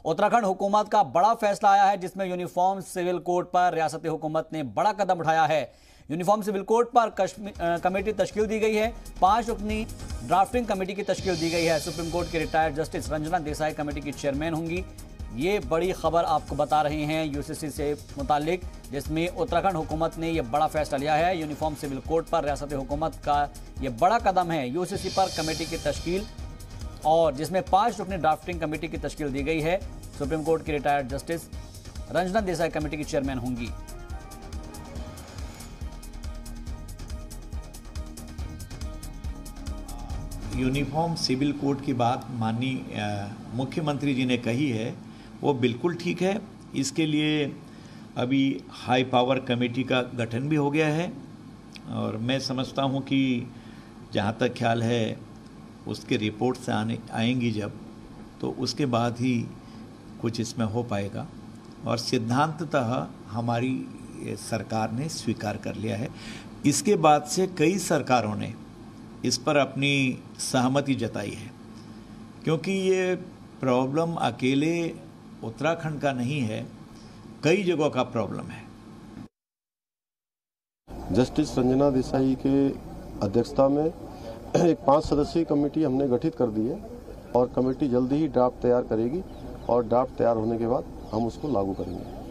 उत्तराखंड हुकूमत का बड़ा फैसला आया है जिसमें यूनिफॉर्म सिविल कोड पर रियासती हुकूमत ने बड़ा कदम उठाया है। यूनिफॉर्म सिविल कोड पर कमेटी तश्कील दी गई है। 5 रुकनी ड्राफ्टिंग कमेटी की तश्कील दी गई है। सुप्रीम कोर्ट के retired justice Ranjana Desai committee की चेयरमैन होंगी। ये बड़ी खबर आपको बता रहे हैं यूसीसी से मुतालिक, जिसमें उत्तराखंड हुकूमत ने यह बड़ा फैसला लिया है। यूनिफॉर्म सिविल कोड पर रियासती हुकूमत का यह बड़ा कदम है। यूसीसी पर कमेटी की तश्कील और जिसमें 5 रुकनी ड्राफ्टिंग कमेटी की तश्कील दी गई है। सुप्रीम कोर्ट की retired justice Ranjana Desai committee की चेयरमैन होंगी। यूनिफॉर्म सिविल कोड की बात माननीय मुख्यमंत्री जी ने कही है, वो बिल्कुल ठीक है। इसके लिए अभी हाई पावर कमेटी का गठन भी हो गया है और मैं समझता हूँ कि जहाँ तक ख्याल है उसके रिपोर्ट से आएंगी जब, तो उसके बाद ही कुछ इसमें हो पाएगा। और सिद्धांततः हमारी सरकार ने स्वीकार कर लिया है। इसके बाद से कई सरकारों ने इस पर अपनी सहमति जताई है, क्योंकि ये प्रॉब्लम अकेले उत्तराखंड का नहीं है, कई जगहों का प्रॉब्लम है। जस्टिस रंजना देसाई के अध्यक्षता में एक 5 सदस्यीय कमेटी हमने गठित कर दी है और कमेटी जल्दी ही ड्राफ्ट तैयार करेगी और ड्राफ्ट तैयार होने के बाद हम उसको लागू करेंगे।